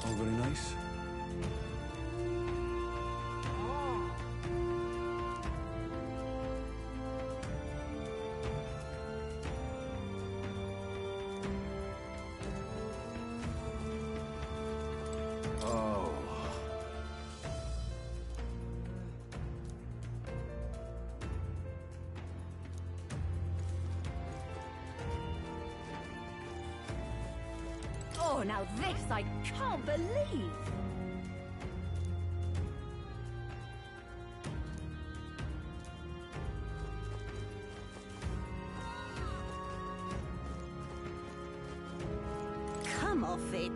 All very nice. Oh. Oh, now this I can't believe! Come off it!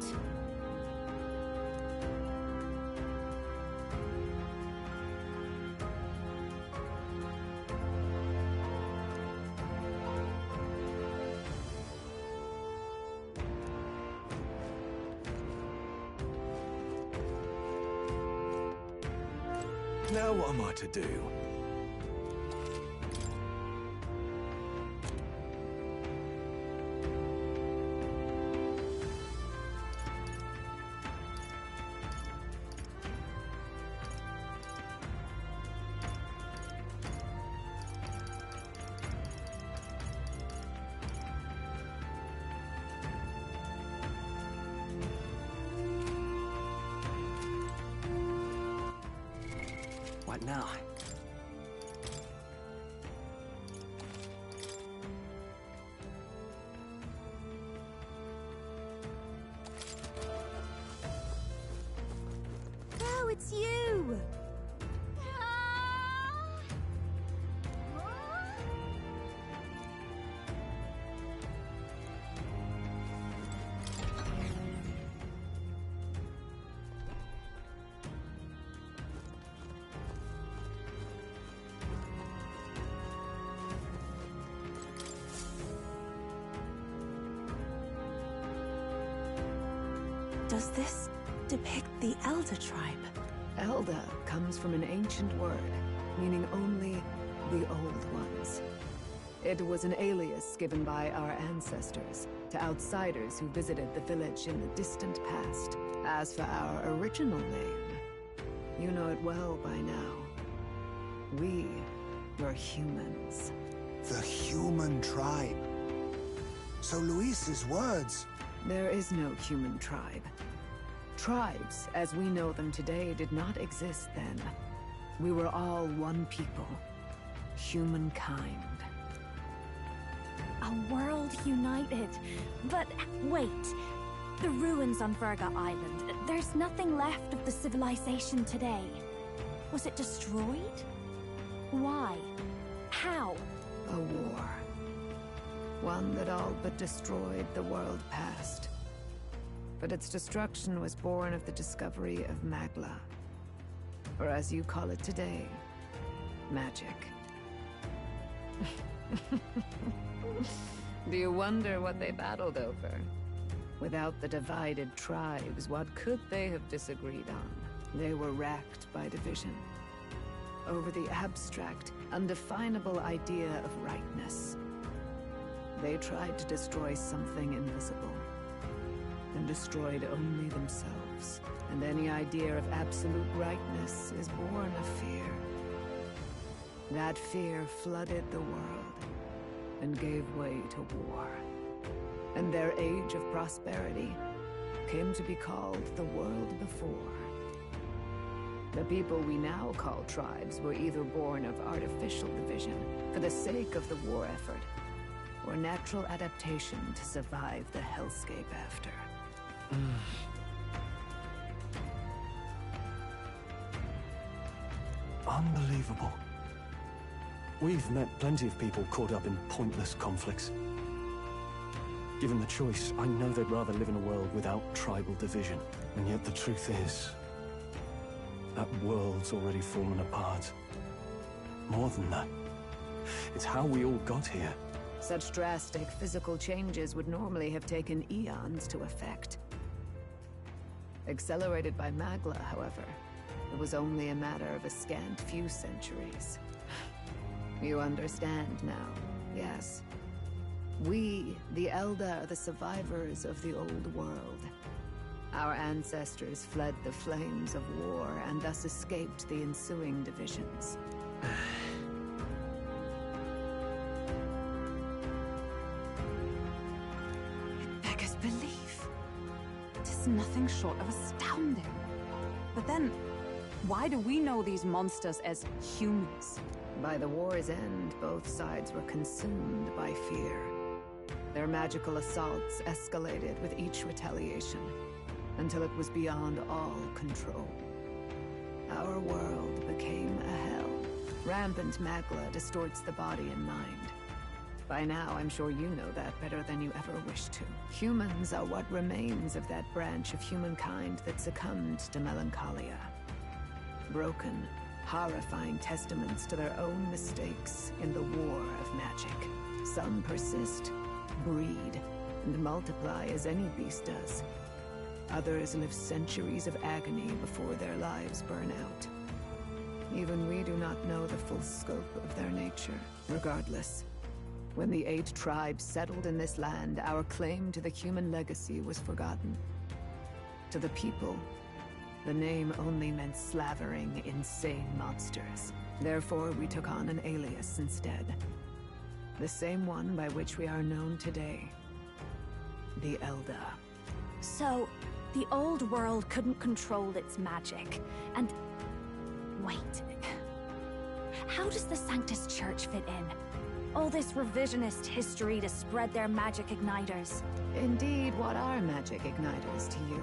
Now what am I to do? What now? Oh, it's you! Does this depict the Elder tribe? Elder comes from an ancient word, meaning only the old ones. It was an alias given by our ancestors to outsiders who visited the village in the distant past. As for our original name, you know it well by now. We were humans. The human tribe. So Luis's words... There is no human tribe. Tribes, as we know them today, did not exist then. We were all one people. Humankind. A world united. But wait, the ruins on Virga Island, there's nothing left of the civilization today. Was it destroyed? Why? How? A war. One that all but destroyed the world past. But its destruction was born of the discovery of Magla. Or as you call it today, magic. Do you wonder what they battled over? Without the divided tribes, what could they have disagreed on? They were racked by division. Over the abstract, undefinable idea of rightness. They tried to destroy something invisible, and destroyed only themselves. And any idea of absolute rightness is born of fear. That fear flooded the world, and gave way to war. And their age of prosperity came to be called the world before. The people we now call tribes were either born of artificial division, for the sake of the war effort, or natural adaptation to survive the hellscape after. Unbelievable. We've met plenty of people caught up in pointless conflicts. Given the choice, I know they'd rather live in a world without tribal division. And yet the truth is, that world's already fallen apart. More than that, it's how we all got here. Such drastic physical changes would normally have taken eons to effect. Accelerated by Magla, however, it was only a matter of a scant few centuries. You understand now, yes? We, the Elder, are the survivors of the old world. Our ancestors fled the flames of war and thus escaped the ensuing divisions. It beggars belief. It is nothing short of astounding. But then, why do we know these monsters as humans? By the war's end, both sides were consumed by fear. Their magical assaults escalated with each retaliation, until it was beyond all control. Our world became a hell. Rampant magla distorts the body and mind. By now, I'm sure you know that better than you ever wished to. Humans are what remains of that branch of humankind that succumbed to melancholia. Broken, horrifying testaments to their own mistakes in the war of magic. Some persist, breed, and multiply as any beast does. Others live centuries of agony before their lives burn out. Even we do not know the full scope of their nature. Regardless, when the 8 tribes settled in this land, our claim to the human legacy was forgotten. To the people, the name only meant slavering, insane monsters. Therefore, we took on an alias instead. The same one by which we are known today. The Elder. So, the old world couldn't control its magic, and... Wait. How does the Sanctus Church fit in? All this revisionist history to spread their magic igniters. Indeed, what are magic igniters to you?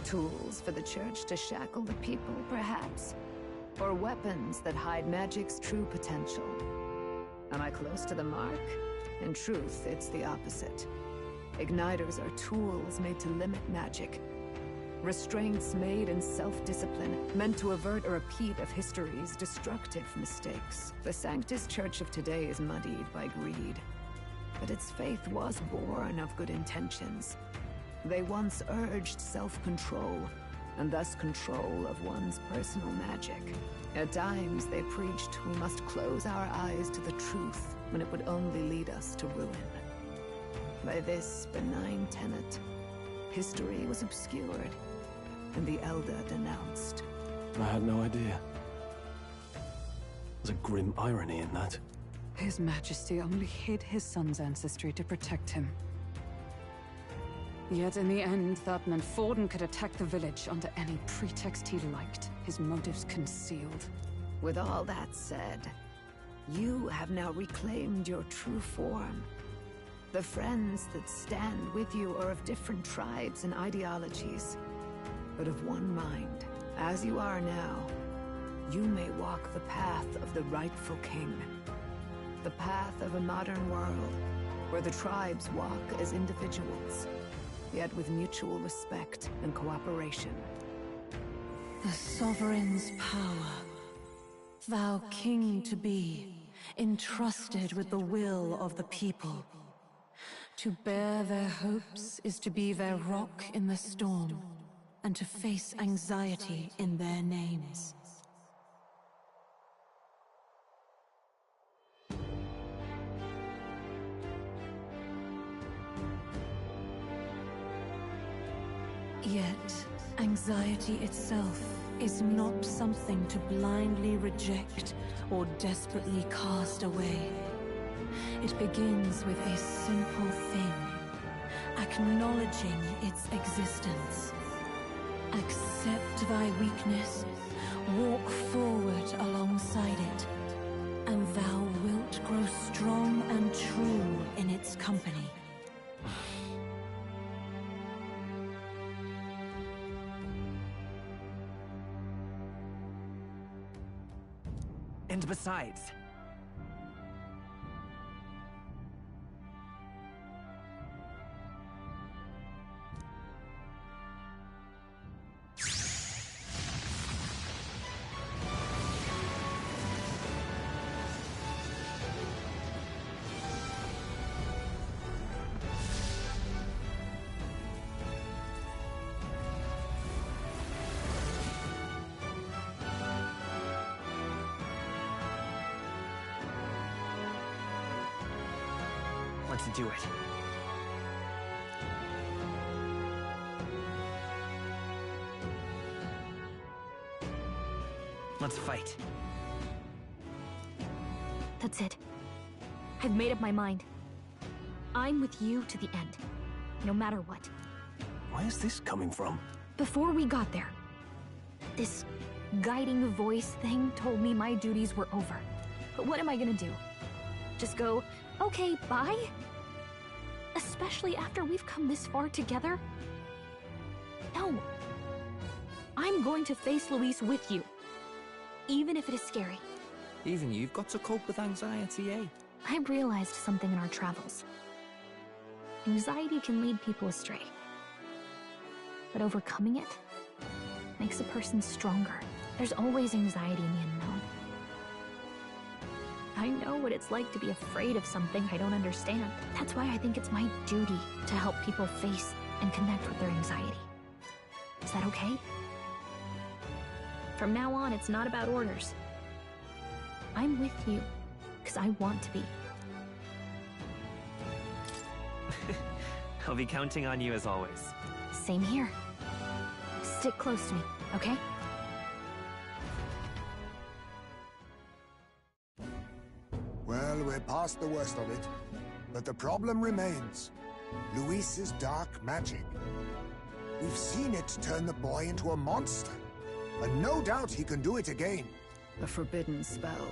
Tools for the Church to shackle the people, perhaps? Or weapons that hide magic's true potential? Am I close to the mark? In truth, it's the opposite. Igniters are tools made to limit magic. Restraints made in self-discipline, meant to avert a repeat of history's destructive mistakes. The Sanctus Church of today is muddied by greed. But its faith was born of good intentions. They once urged self-control, and thus control of one's personal magic. At times, they preached we must close our eyes to the truth when it would only lead us to ruin. By this benign tenet, history was obscured, and the Elder denounced. I had no idea. There's a grim irony in that. His Majesty only hid his son's ancestry to protect him. Yet in the end, Thutman Forden could attack the village under any pretext he liked, his motives concealed. With all that said, you have now reclaimed your true form. The friends that stand with you are of different tribes and ideologies, but of one mind. As you are now, you may walk the path of the rightful king. The path of a modern world, where the tribes walk as individuals, yet with mutual respect and cooperation. The sovereign's power, thou king to be, entrusted with the will of the people. To bear their hopes is to be their rock in the storm, and to face anxiety in their names. Yet, anxiety itself is not something to blindly reject or desperately cast away. It begins with a simple thing, acknowledging its existence. Accept thy weakness, walk forward alongside it, and thou wilt grow strong and true in its company. And besides, let's do it. Let's fight. That's it. I've made up my mind. I'm with you to the end, no matter what. Where's this coming from? Before we got there, this guiding voice thing told me my duties were over. But what am I gonna do? Just go, okay, bye? Especially after we've come this far together? No. I'm going to face Luis with you. Even if it is scary. Even you've got to cope with anxiety, eh? I realized something in our travels. Anxiety can lead people astray. But overcoming it makes a person stronger. There's always anxiety in the unknown. I know what it's like to be afraid of something I don't understand. That's why I think it's my duty to help people face and connect with their anxiety. Is that okay? From now on, it's not about orders. I'm with you, because I want to be. I'll be counting on you as always. Same here. Stick close to me, okay? Well, we're past the worst of it. But the problem remains. Luis's dark magic. We've seen it turn the boy into a monster. And no doubt he can do it again. A forbidden spell,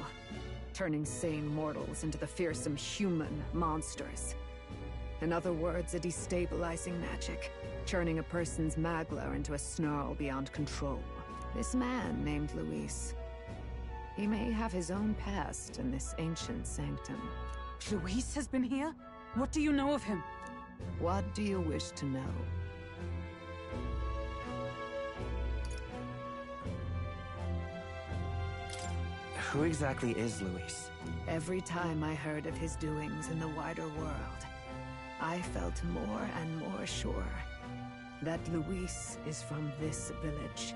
turning sane mortals into the fearsome human monsters. In other words, a destabilizing magic, turning a person's magla into a snarl beyond control. This man named Luis, he may have his own past in this ancient sanctum. Luis has been here? What do you know of him? What do you wish to know? Who exactly is Luis? Every time I heard of his doings in the wider world, I felt more and more sure that Luis is from this village.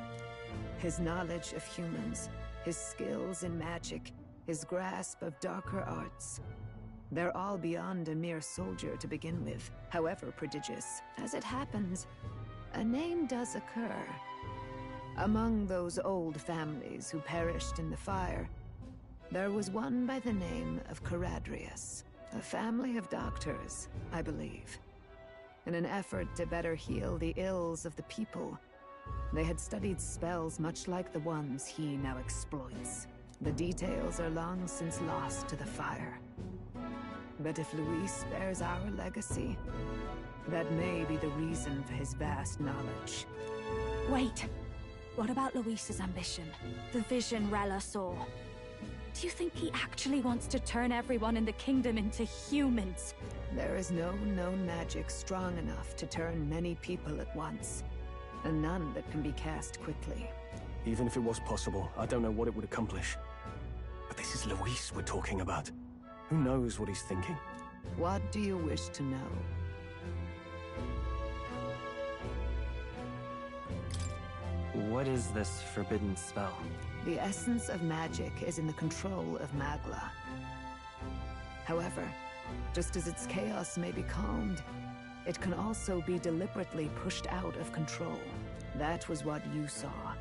His knowledge of humans, his skills in magic, his grasp of darker arts, they're all beyond a mere soldier to begin with, however prodigious. As it happens, a name does occur. Among those old families who perished in the fire, there was one by the name of Caradrius, a family of doctors, I believe. In an effort to better heal the ills of the people, they had studied spells much like the ones he now exploits. The details are long since lost to the fire. But if Luis bears our legacy, that may be the reason for his vast knowledge. Wait. What about Luis's ambition? The vision Rella saw? Do you think he actually wants to turn everyone in the kingdom into humans? There is no known magic strong enough to turn many people at once, and none that can be cast quickly. Even if it was possible, I don't know what it would accomplish. But this is Luis we're talking about. Who knows what he's thinking? What do you wish to know? What is this forbidden spell? The essence of magic is in the control of Magla. However, just as its chaos may be calmed, it can also be deliberately pushed out of control. That was what you saw.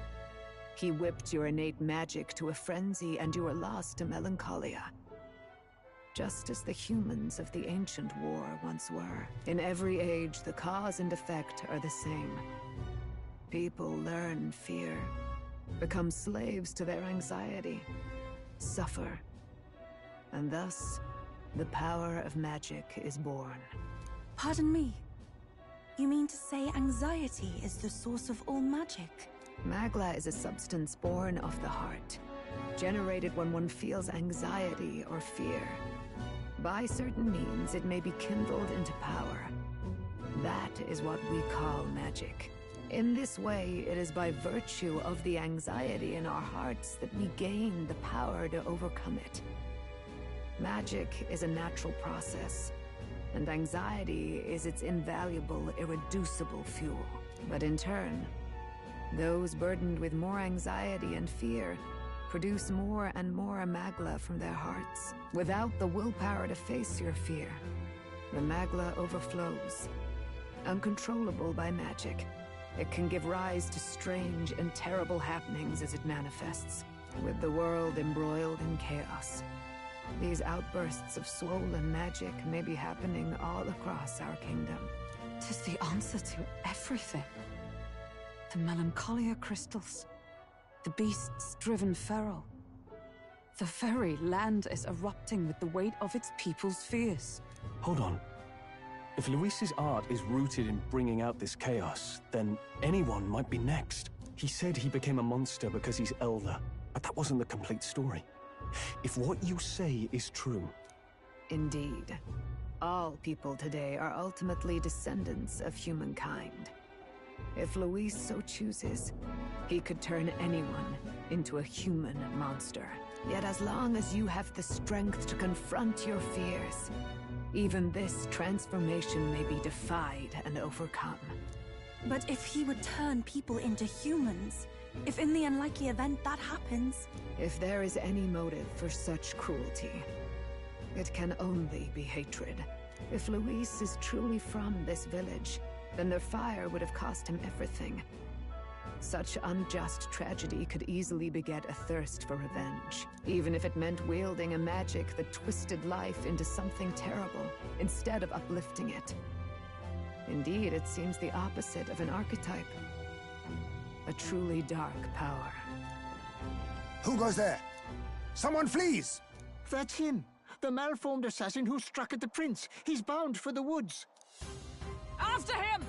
He whipped your innate magic to a frenzy and you were lost to melancholia. Just as the humans of the ancient war once were. In every age, the cause and effect are the same. People learn fear, become slaves to their anxiety, suffer, and thus, the power of magic is born. Pardon me. You mean to say anxiety is the source of all magic? Magla is a substance born of the heart, generated when one feels anxiety or fear. By certain means, it may be kindled into power. That is what we call magic. In this way, it is by virtue of the anxiety in our hearts that we gain the power to overcome it. Magic is a natural process, and anxiety is its invaluable, irreducible fuel. But in turn, those burdened with more anxiety and fear produce more and more magla from their hearts. Without the willpower to face your fear, the magla overflows. Uncontrollable by magic, it can give rise to strange and terrible happenings as it manifests. With the world embroiled in chaos, these outbursts of swollen magic may be happening all across our kingdom. 'Tis the answer to everything. The melancholia crystals, the beasts driven feral. The very land is erupting with the weight of its people's fears. Hold on. If Luis's art is rooted in bringing out this chaos, then anyone might be next. He said he became a monster because he's elder, but that wasn't the complete story. If what you say is true... Indeed. All people today are ultimately descendants of humankind. If Luis so chooses, he could turn anyone into a human monster. Yet as long as you have the strength to confront your fears, even this transformation may be defied and overcome. But if he would turn people into humans, if in the unlikely event that happens... If there is any motive for such cruelty, it can only be hatred. If Luis is truly from this village, then their fire would have cost him everything. Such unjust tragedy could easily beget a thirst for revenge, even if it meant wielding a magic that twisted life into something terrible, instead of uplifting it. Indeed, it seems the opposite of an archetype. A truly dark power. Who goes there? Someone flees! That's him. The malformed assassin who struck at the prince. He's bound for the woods. After him!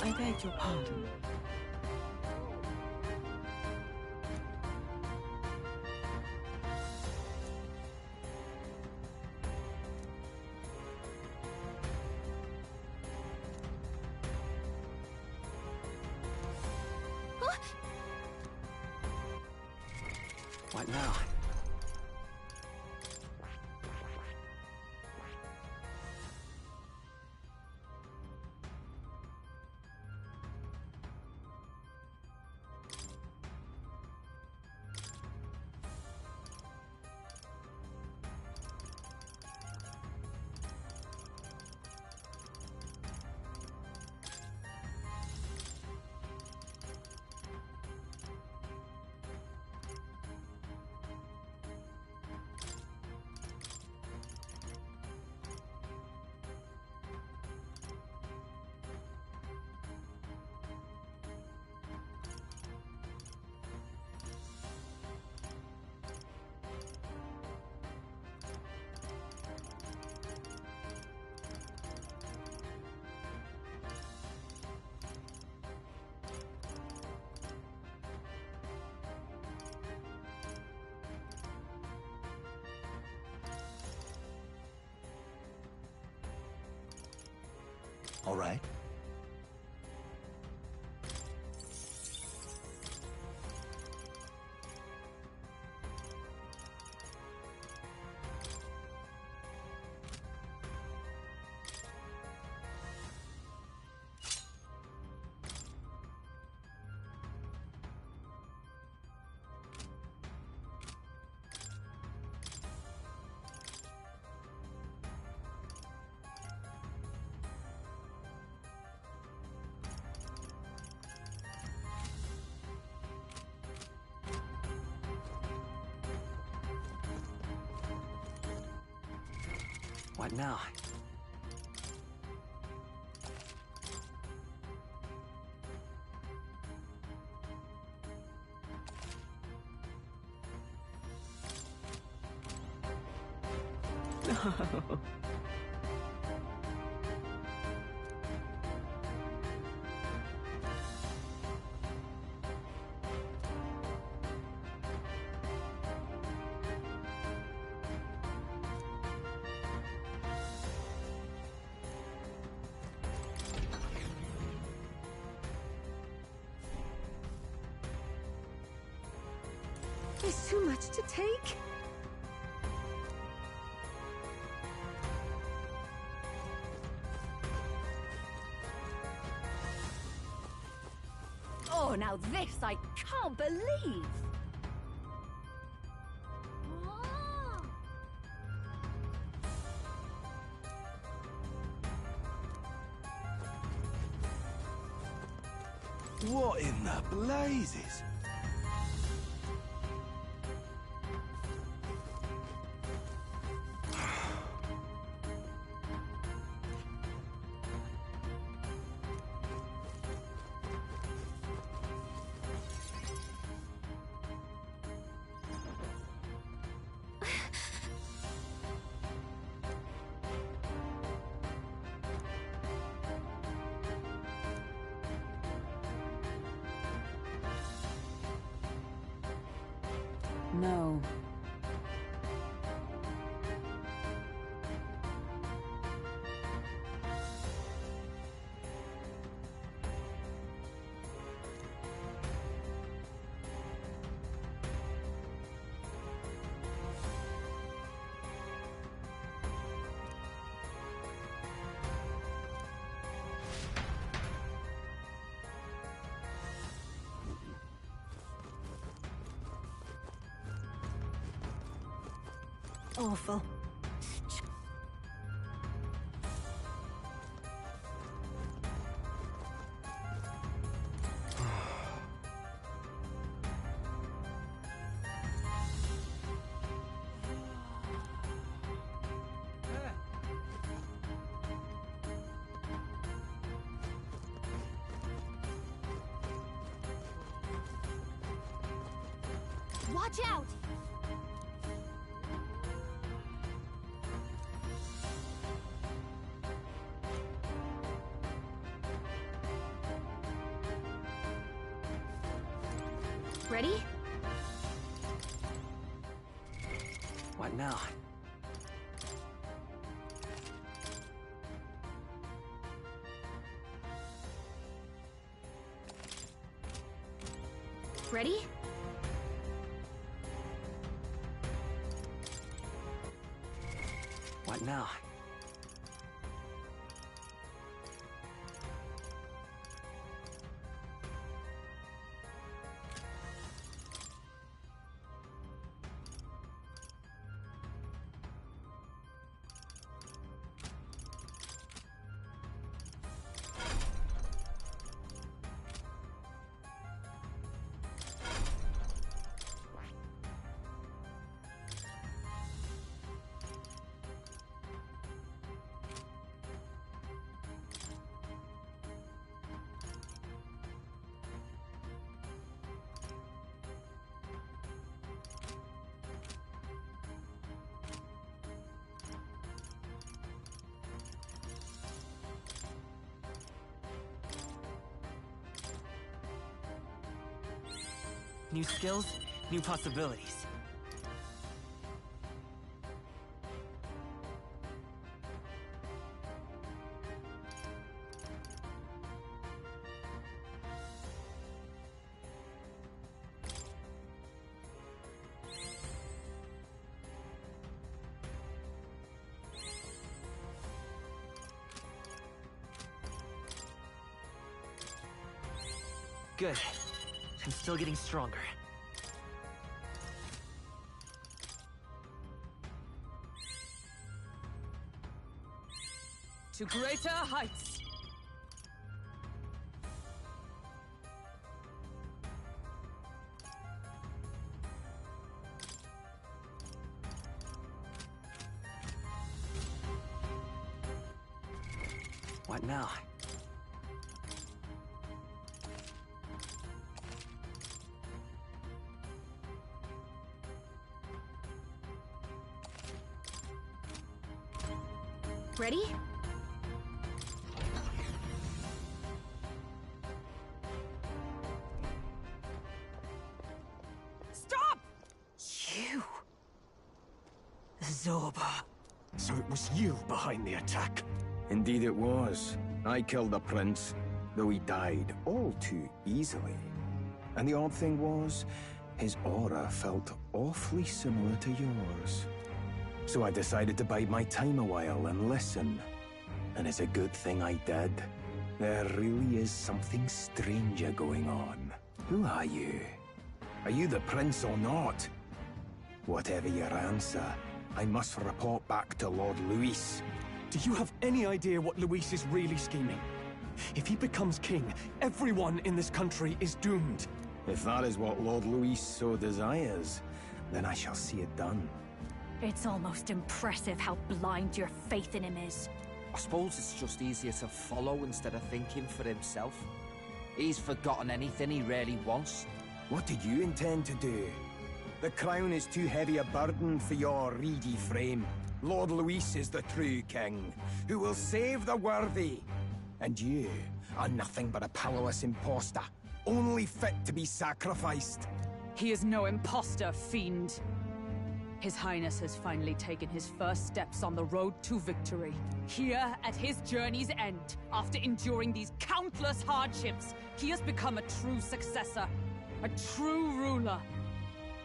I beg your pardon. What now? All right. What now? No. It's too much to take. Oh, now this I can't believe! What in the blazes? No. Awful. Watch out! Ready? What now? Ready? What now? New skills, new possibilities. Good. I'm still getting stronger. To greater heights! What now? Ready? Stop! You? Zorba. So it was you behind the attack? Indeed it was. I killed the prince, though he died all too easily. And the odd thing was, His aura felt awfully similar to yours. So I decided to bide my time a while and listen. And it's a good thing I did. There really is something stranger going on. Who are you? Are you the prince or not? Whatever your answer, I must report back to Lord Luis. Do you have any idea what Luis is really scheming? If he becomes king, everyone in this country is doomed. If that is what Lord Luis so desires, then I shall see it done. It's almost impressive how blind your faith in him is. I suppose it's just easier to follow instead of thinking for himself. He's forgotten anything he really wants. What did you intend to do? The crown is too heavy a burden for your reedy frame. Lord Luis is the true king, who will save the worthy. And you are nothing but a powerless imposter, only fit to be sacrificed. He is no imposter, fiend. His Highness has finally taken his first steps on the road to victory. Here, at his journey's end, after enduring these countless hardships, he has become a true successor, a true ruler.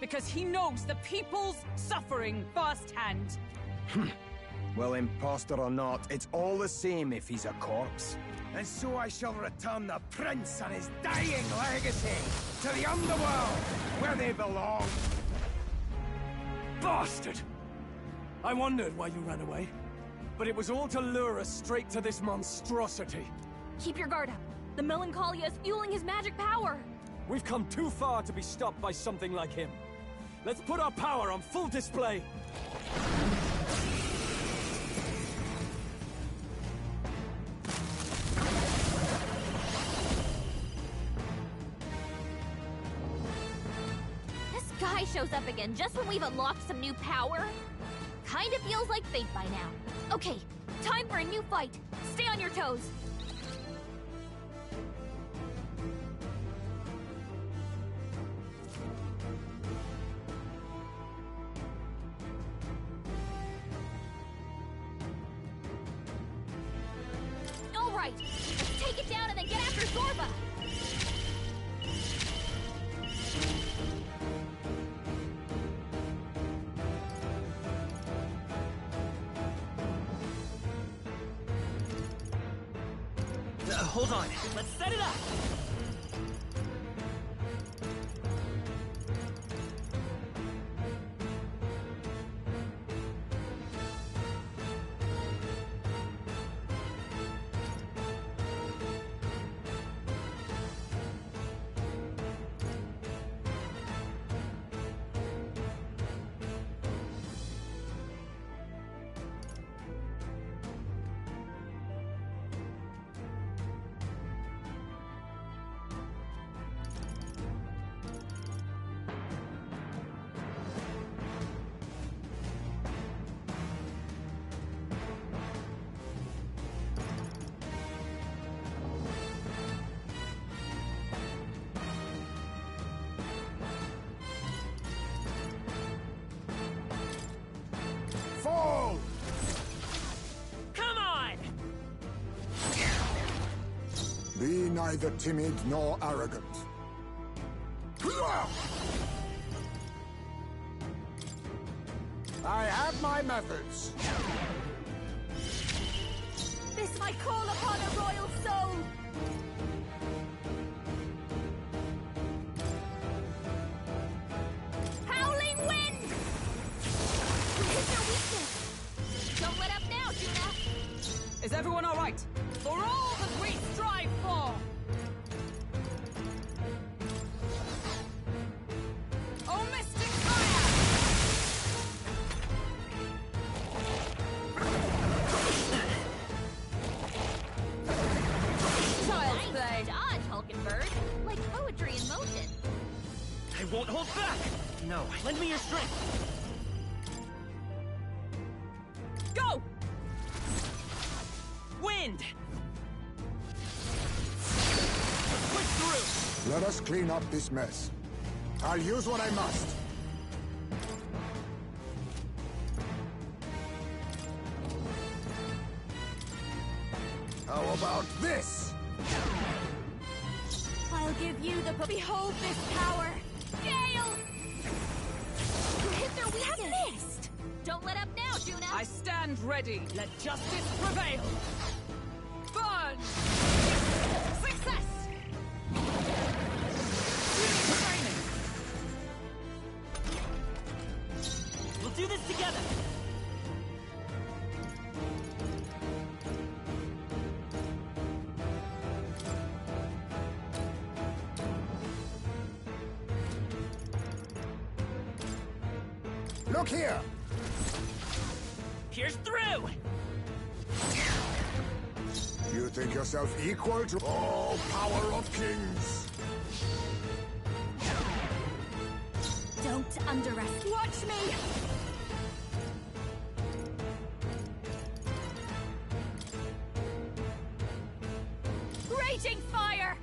Because he knows the people's suffering firsthand. Well, imposter or not, it's all the same if he's a corpse. And so I shall return the prince and his dying legacy to the underworld, where they belong. Bastard! I wondered why you ran away, but it was all to lure us straight to this monstrosity. Keep your guard up. The Melancholia is fueling his magic power. We've come too far to be stopped by something like him. Let's put our power on full display. Guy shows up again just when we've unlocked some new power. Kinda feels like fate by now. Okay, time for a new fight. Stay on your toes. All right, let's take it down and then get after Zorba. Hold on, let's set it up! Fall! Come on! Be neither timid nor arrogant. I have my methods. This might call upon a royal soul. Howling wind! Hit your weakness. Don't let up now, Juna. Is everyone all right? For all that we strive for! Oh, mystic fire! Child's play. Dodge, Hulkenberg. Like poetry in motion. I won't hold back! No, lend me your strength! Go! Wind! Push through! Let us clean up this mess. I'll use what I must. How about this? I'll give you the... Behold this power! Gale! You hit their weakest! Don't let up now, Juna! I stand ready. Let justice prevail. Burn! Success! Training. We'll do this together! Look here! Here's through! You think yourself equal to all power of kings? Don't underestimate. Watch me! Raging fire!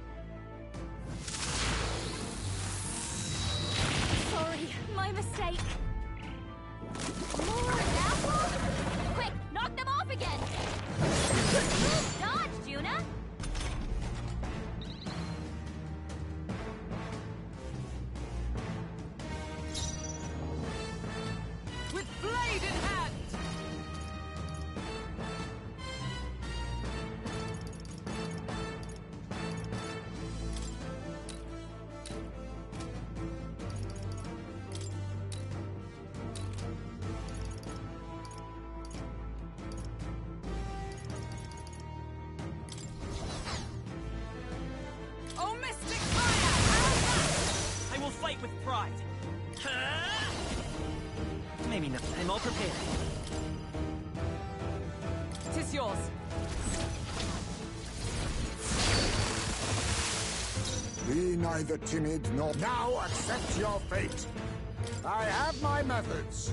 Sorry, my mistake. More apples? Quick, knock them off again! Good move, dodge, Juna! With blade in hand. Oh, mystic fire! I will fight with pride. Maybe not. I'm all prepared. Tis yours. Be neither timid nor... Now accept your fate! I have my methods.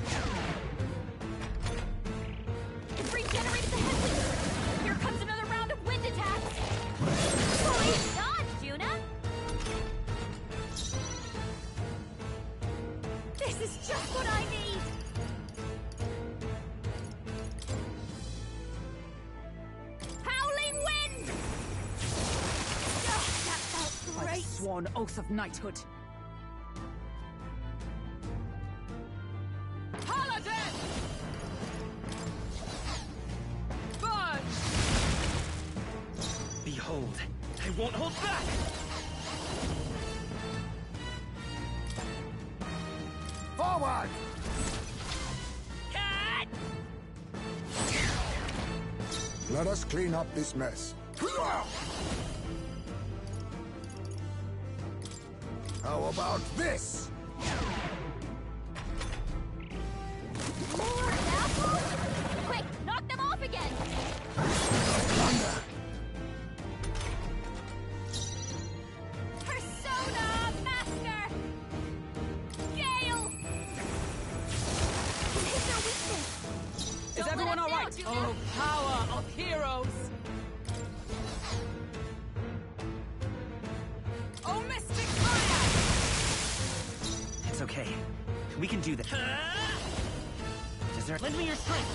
It's regenerated the headwind! Here comes another round of wind attacks! Please dodge, Juna! This is just what I need! Howling wind! Oh, that felt By the great! sworn oath of knighthood. Paladin! Burn! Behold, I won't hold back! Forward! Cat! Let us clean up this mess. How about this? More apples? Quick, knock them off again! Thunder! Persona Master! Gale! You hit their weakness! Is Don't let everyone up all now, right? Juna. Oh, power of heroes! Oh, mystic fire! It's okay. We can do this. Desert, lend me your strength!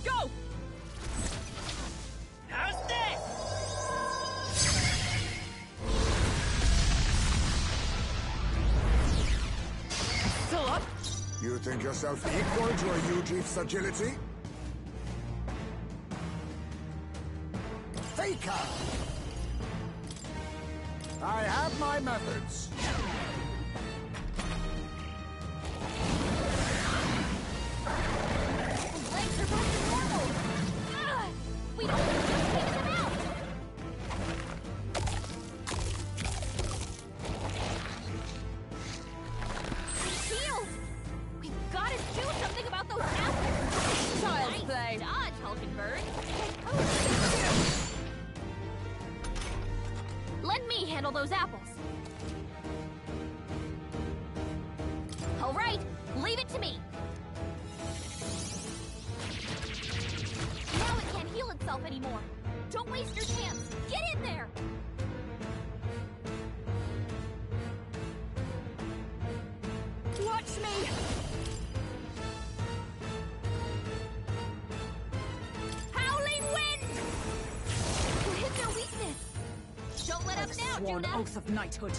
Go! How's this? Still up? You think yourself equal to a Ujief's agility? Faker! I have my methods. Legs are back to normal! Ugh! We don't just take them out! Healed! We've gotta do something about those apples! Child's play. Dodge, Hulkenberg! Let me handle those apples! sworn oath of knighthood.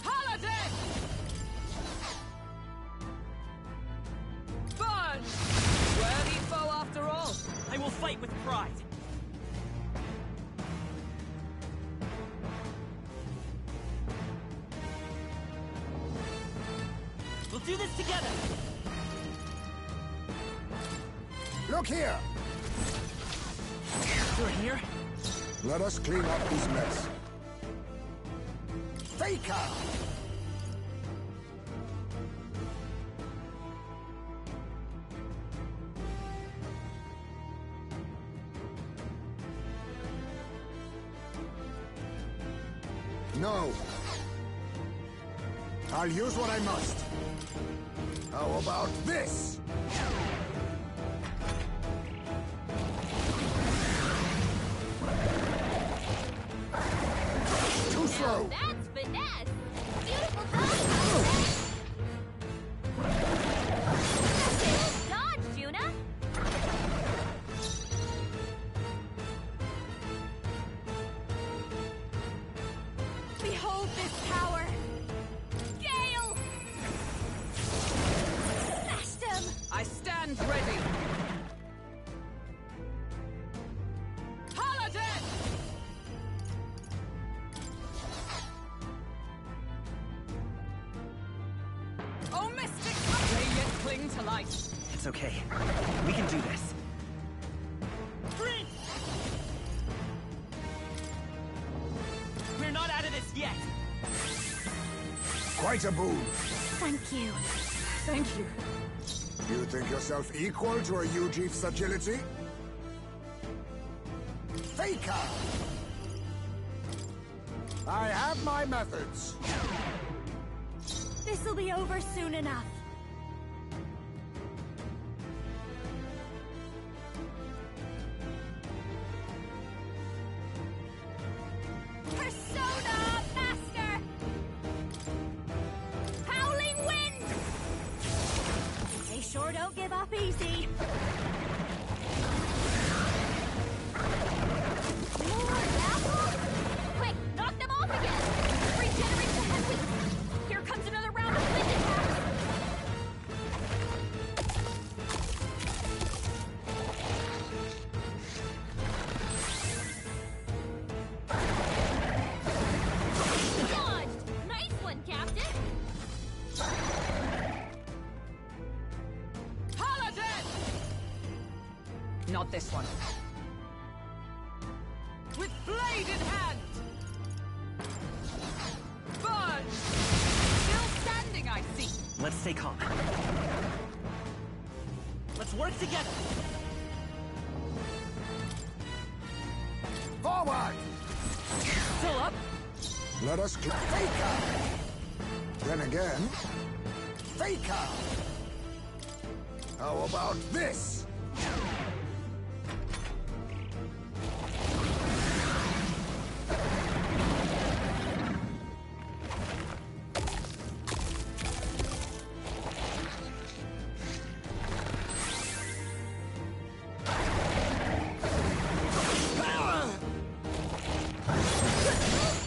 Paladin! Burn! Worthy foe after all. I will fight with pride. We'll do this together. Look here! You're here? Let us clean up this mess. Faker! No. I'll use what I must. How about this? Too slow. That's finesse! Beautiful dodge! Dodge, Juna! Behold this power! Gale! Smashed him! I stand ready. Paladin! Oh, mystic! May yet cling to light. It's okay. We can do this. Prince! We're not out of this yet. Quite a boon. Thank you. Thank you. You think yourself equal to a Ujief's agility? Faker! I have my methods. This'll be over soon enough. Persona Master! Howling Wind! They sure don't give up easy. More apples? Quick, knock them off again! Regenerate the heavy! Here comes another round of wind attacks! Dodged! Nice one, Captain! Paladin! Not this one. With blade in hand! Burn! Still standing, I see. Let's stay calm. Let's work together. Forward! Still up? Let us Faker! Then again, Faker! How about this?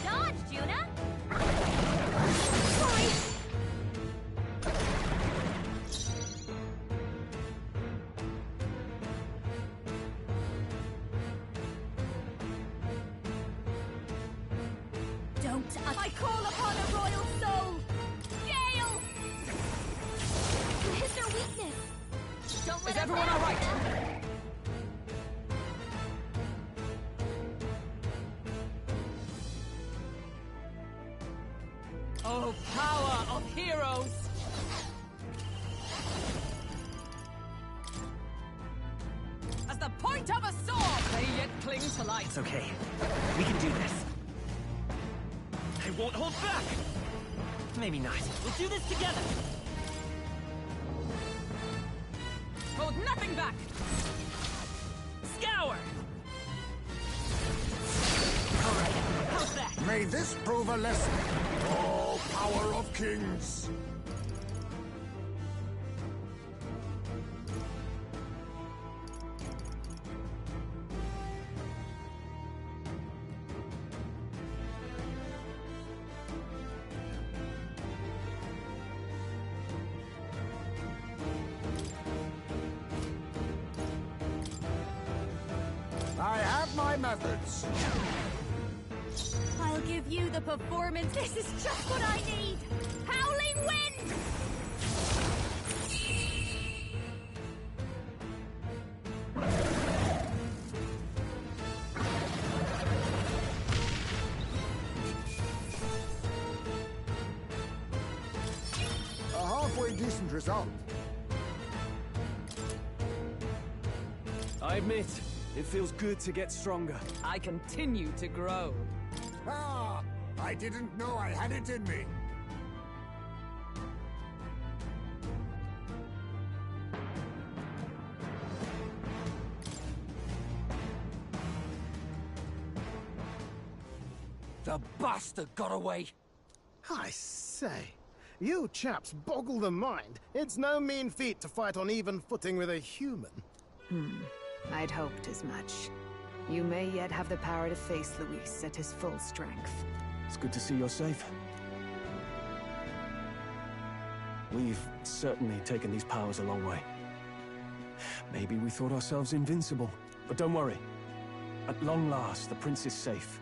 Dodge, Juna! Don't I call upon a royal soul! Gale! Hit their weakness! Don't let Is everyone all right? Oh, power of heroes! As the point of a sword, they yet cling to light. It's okay. We can do this. I won't hold back! Maybe not. We'll do this together! Hold nothing back! Scour! Alright, how's that? May this prove a lesson. Oh, power of kings! my methods. I'll give you the performance. This is just what I need. Howling wind! A halfway decent result. I admit, it feels good to get stronger. I continue to grow. Ah, I didn't know I had it in me. The bastard got away. I say, you chaps boggle the mind. It's no mean feat to fight on even footing with a human. I'd hoped as much. You may yet have the power to face Luis at his full strength. It's good to see you're safe. We've certainly taken these powers a long way. Maybe we thought ourselves invincible, but don't worry. At long last, the prince is safe.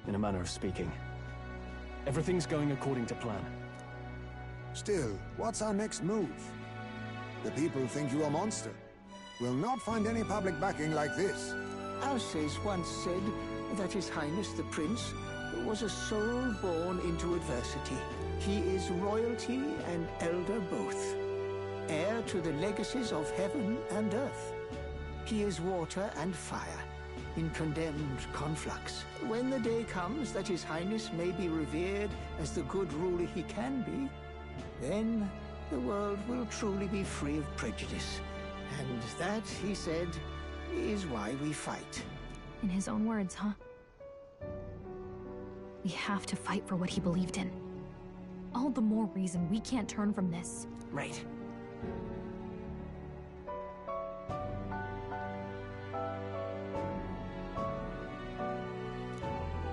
In a manner of speaking. Everything's going according to plan. Still, what's our next move? The people think you a monster. We'll not find any public backing like this. Alces once said that His Highness the Prince was a soul born into adversity. He is royalty and elder both, heir to the legacies of heaven and earth. He is water and fire, in condemned conflux. When the day comes that His Highness may be revered as the good ruler he can be, then the world will truly be free of prejudice. And that, he said, is why we fight. In his own words, huh? We have to fight for what he believed in. All the more reason we can't turn from this. Right.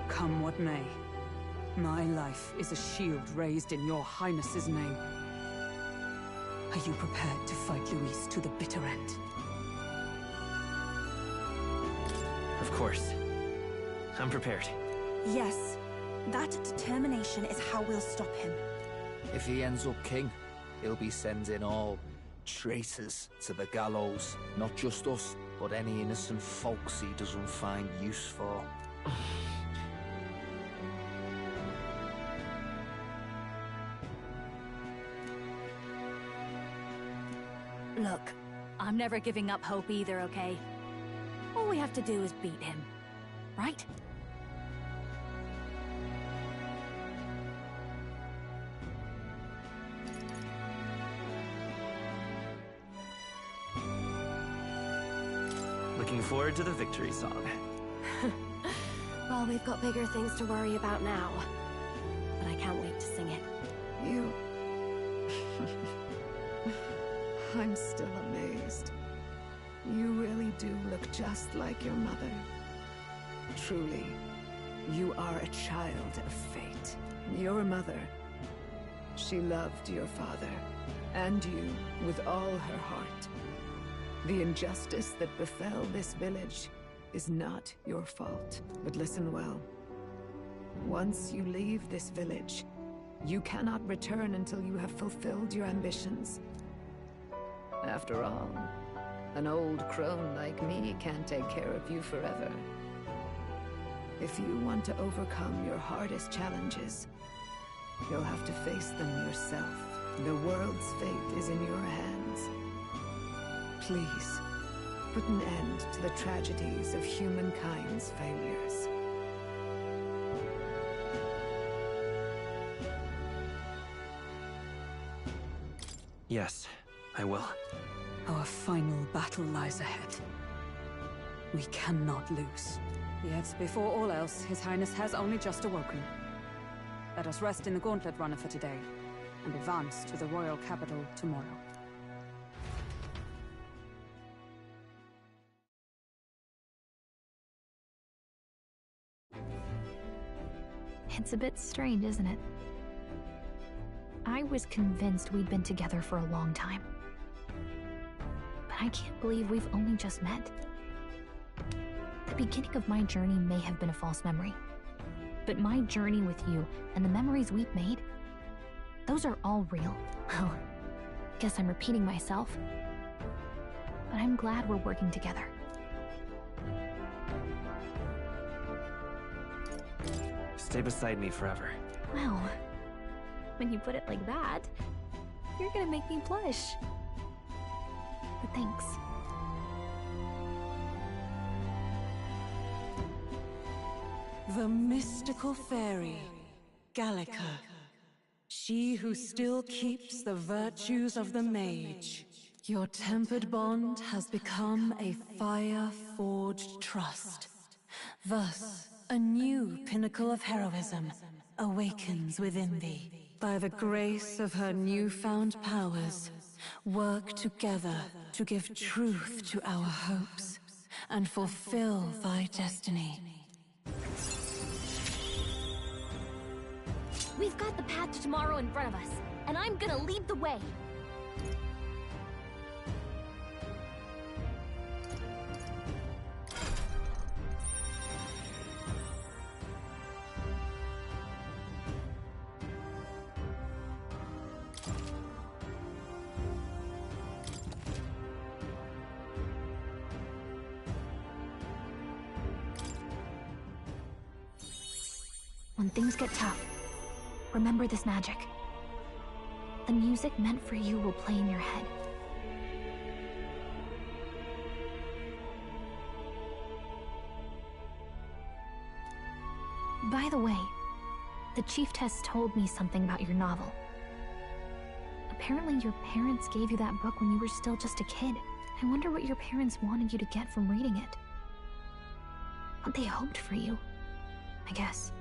Come what may, my life is a shield raised in your highness's name. Are you prepared to fight Luis to the bitter end? Of course. I'm prepared. Yes. That determination is how we'll stop him. If he ends up king, he'll be sending all traitors to the gallows. Not just us, but any innocent folks he doesn't find use for. Look, I'm never giving up hope either, okay? All we have to do is beat him, right? Looking forward to the victory song. Well, we've got bigger things to worry about now. But I can't wait to sing it. You... I'm still amazed. You really do look just like your mother. Truly, you are a child of fate. Your mother, she loved your father, and you with all her heart. The injustice that befell this village is not your fault. But listen well. Once you leave this village, you cannot return until you have fulfilled your ambitions. After all, an old crone like me can't take care of you forever. If you want to overcome your hardest challenges, you'll have to face them yourself. The world's fate is in your hands. Please, put an end to the tragedies of humankind's failures. Yes, I will. Our final battle lies ahead. We cannot lose. Yet, before all else, His Highness has only just awoken. Let us rest in the gauntlet runner for today, and advance to the royal capital tomorrow. It's a bit strange, isn't it? I was convinced we'd been together for a long time. But I can't believe we've only just met. The beginning of my journey may have been a false memory. But my journey with you and the memories we've made, those are all real. Well, guess I'm repeating myself. But I'm glad we're working together. Stay beside me forever. Well, when you put it like that, you're gonna make me blush. But thanks. The mystical fairy, Gallica. She who still keeps the virtues of the mage. Your tempered bond has become a fire-forged trust. Thus, a new pinnacle of heroism awakens within thee. By the grace of her newfound powers, work together to give truth to our hopes and fulfill thy destiny. We've got the path to tomorrow in front of us, and I'm gonna lead the way. When things get tough, remember this magic. The music meant for you will play in your head. By the way, the chiefess told me something about your novel. Apparently your parents gave you that book when you were still just a kid. I wonder what your parents wanted you to get from reading it. What they hoped for you, I guess.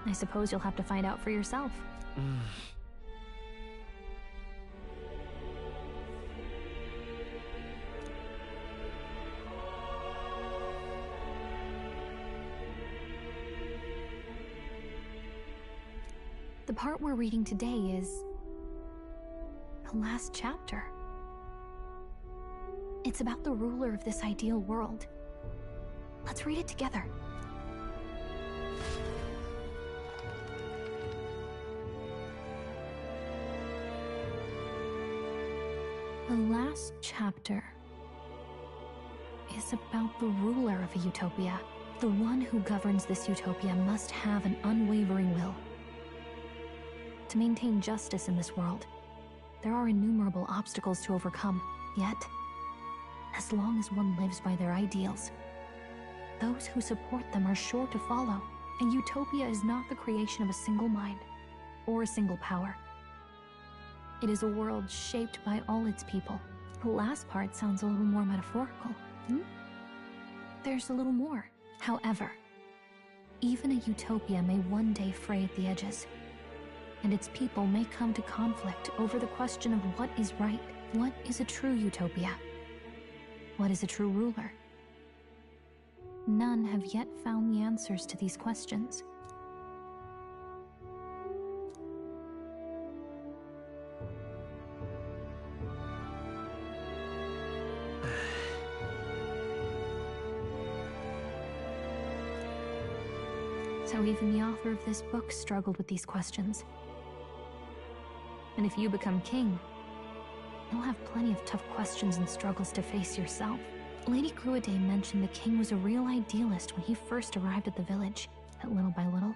I suppose you'll have to find out for yourself. The part we're reading today is the last chapter. It's about the ruler of this ideal world. Let's read it together. The last chapter is about the ruler of a utopia. The one who governs this utopia must have an unwavering will. To maintain justice in this world, there are innumerable obstacles to overcome. Yet, as long as one lives by their ideals, those who support them are sure to follow. A utopia is not the creation of a single mind or a single power. It is a world shaped by all its people. The last part sounds a little more metaphorical. There's a little more. However, even a utopia may one day fray at the edges, and its people may come to conflict over the question of what is right. What is a true utopia? What is a true ruler? None have yet found the answers to these questions. So even the author of this book struggled with these questions. And if you become king, you'll have plenty of tough questions and struggles to face yourself. Lady Gruiday mentioned the king was a real idealist when he first arrived at the village, but little by little,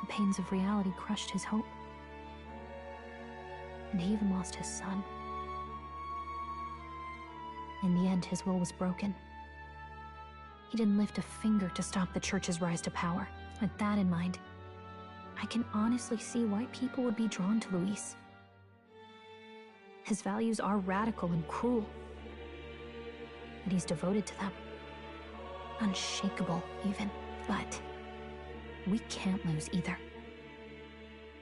the pains of reality crushed his hope. And he even lost his son. In the end, his will was broken. He didn't lift a finger to stop the church's rise to power. With that in mind, I can honestly see why people would be drawn to Luis. His values are radical and cruel, but he's devoted to them. Unshakable, even. But we can't lose either.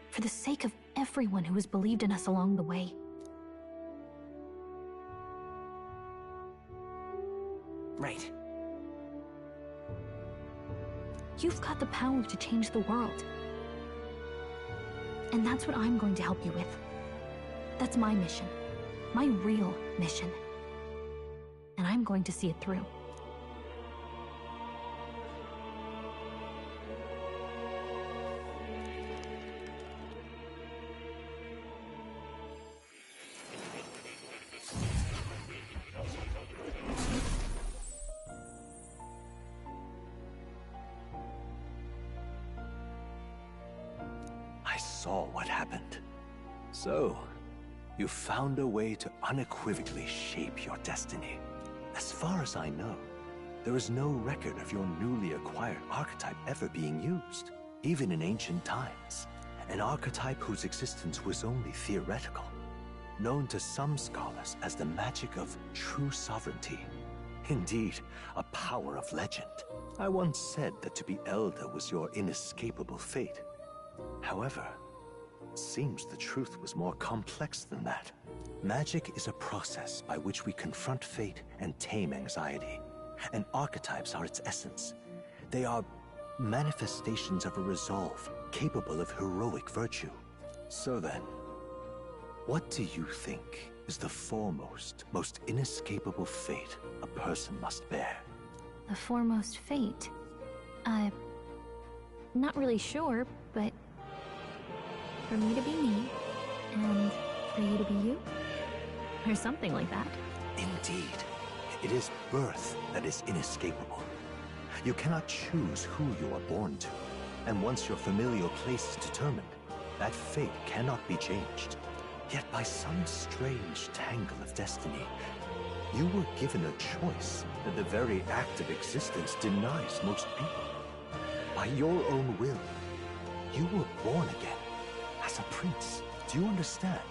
For the sake of everyone who has believed in us along the way. Right. You've got the power to change the world. And that's what I'm going to help you with. That's my mission. My real mission. And I'm going to see it through. I saw what happened. So, you found a way to unequivocally shape your destiny. As far as I know, there is no record of your newly acquired archetype ever being used, even in ancient times. An archetype whose existence was only theoretical, known to some scholars as the magic of true sovereignty. Indeed, a power of legend. I once said that to be Elder was your inescapable fate. However, it seems the truth was more complex than that. Magic is a process by which we confront fate and tame anxiety, and archetypes are its essence. They are manifestations of a resolve capable of heroic virtue. So then, what do you think is the foremost, most inescapable fate a person must bear? The foremost fate? Not really sure, but for me to be me, and for you to be you? Or something like that. Indeed. It is birth that is inescapable. You cannot choose who you are born to, and once your familial place is determined, that fate cannot be changed. Yet by some strange tangle of destiny, you were given a choice that the very act of existence denies most people. By your own will, you were born again. As a prince, do you understand?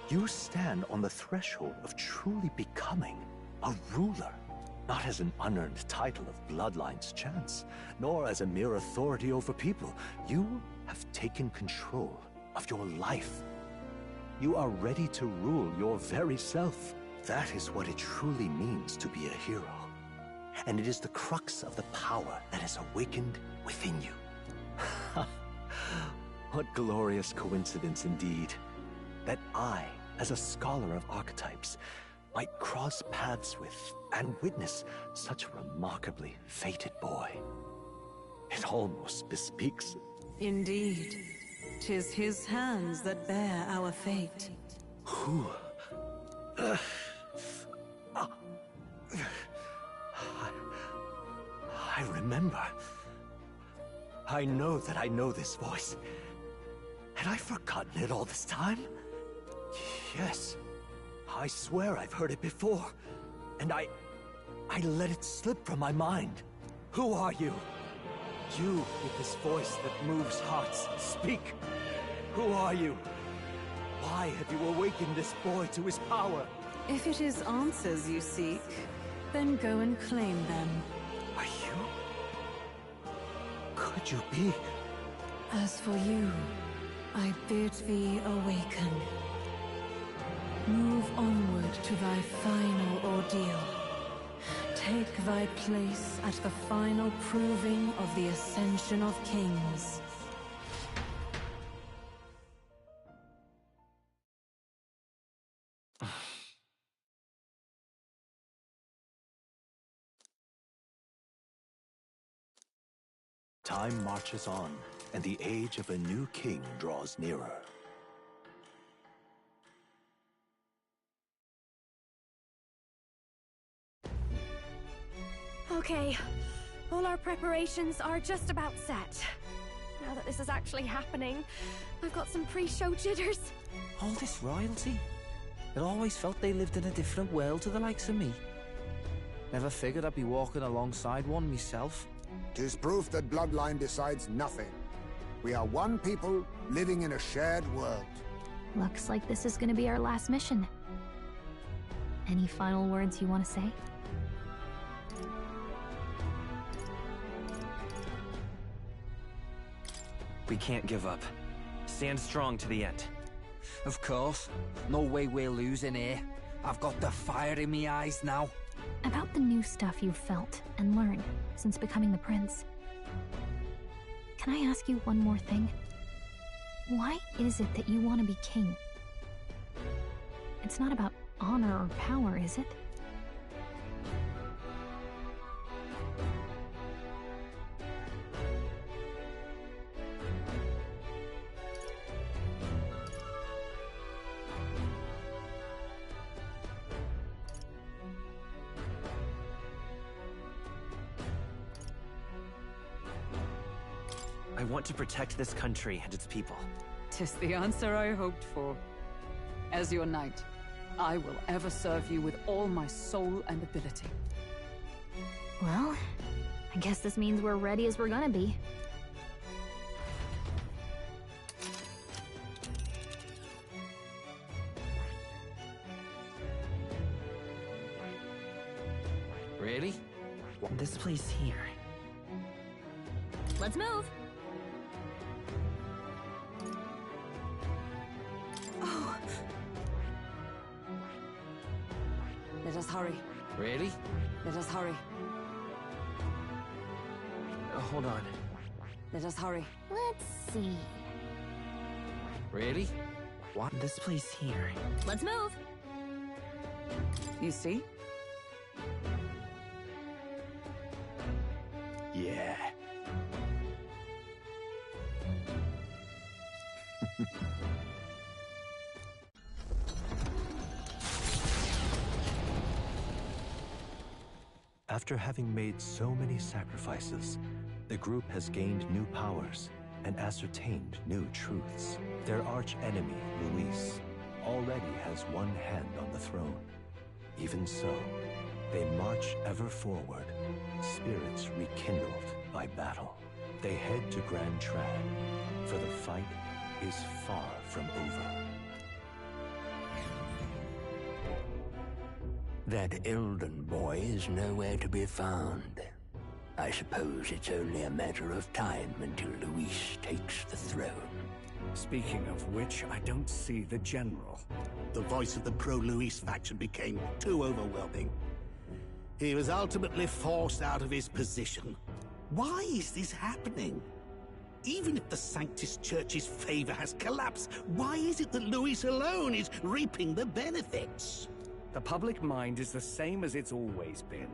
You stand on the threshold of truly becoming a ruler, not as an unearned title of bloodline's chance, nor as a mere authority over people. You have taken control of your life. You are ready to rule your very self. That is what it truly means to be a hero. And it is the crux of the power that is awakened within you. What glorious coincidence indeed, that I, as a scholar of archetypes, might cross paths with and witness such a remarkably fated boy. It almost bespeaks... Indeed. 'Tis his hands that bear our fate. Who? I remember. I know that I know this voice. Had I forgotten it all this time? Yes. I swear I've heard it before. And I let it slip from my mind. Who are you? You with this voice that moves hearts. Speak. Who are you? Why have you awakened this boy to his power? If it is answers you seek, then go and claim them. Are you? Could you be? As for you, I bid thee awaken. Move onward to thy final ordeal. Take thy place at the final proving of the Ascension of Kings. Time marches on, and the age of a new king draws nearer. Okay, all our preparations are just about set. Now that this is actually happening, I've got some pre-show jitters. All this royalty? It always felt they lived in a different world to the likes of me. Never figured I'd be walking alongside one myself. 'Tis proof that bloodline decides nothing. We are one people living in a shared world. Looks like this is gonna be our last mission. Any final words you want to say? We can't give up. Stand strong to the end. Of course. No way we're losing here. I've got the fire in me eyes now. About the new stuff you've felt and learned since becoming the prince. Can I ask you one more thing? Why is it that you want to be king? It's not about honor or power, is it? want to protect this country and its people. 'Tis the answer I hoped for. As your knight, I will ever serve you with all my soul and ability. Well, I guess this means we're ready as we're gonna be. Really? This place here. Let's move! Oh. Let us hurry. Really? Let us hurry. Hold on. Let us hurry. Let's see. Really? What? This place here. Let's move! You see? Yeah. After having made so many sacrifices, the group has gained new powers and ascertained new truths. Their arch-enemy, Luis, already has one hand on the throne. Even so, they march ever forward, spirits rekindled by battle. They head to Grand Trad, for the fight is far from over. That Elden boy is nowhere to be found. I suppose it's only a matter of time until Luis takes the throne. Speaking of which, I don't see the general. The voice of the pro-Luis faction became too overwhelming. He was ultimately forced out of his position. Why is this happening? Even if the Sanctus Church's favor has collapsed, why is it that Luis alone is reaping the benefits? The public mind is the same as it's always been.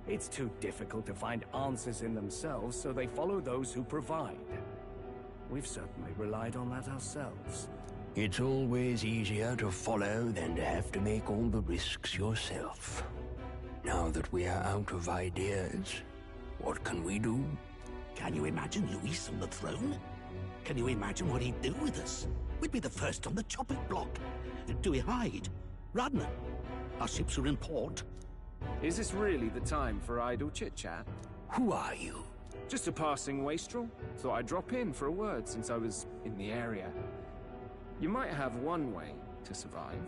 It's too difficult to find answers in themselves, so they follow those who provide. We've certainly relied on that ourselves. It's always easier to follow than to have to make all the risks yourself. Now that we are out of ideas, what can we do? Can you imagine Luis on the throne? Can you imagine what he'd do with us? We'd be the first on the chopping block. Do we hide? Run? Our ships are in port. Is this really the time for idle chit-chat? Who are you? Just a passing wastrel. Thought I'd drop in for a word since I was in the area. You might have one way to survive.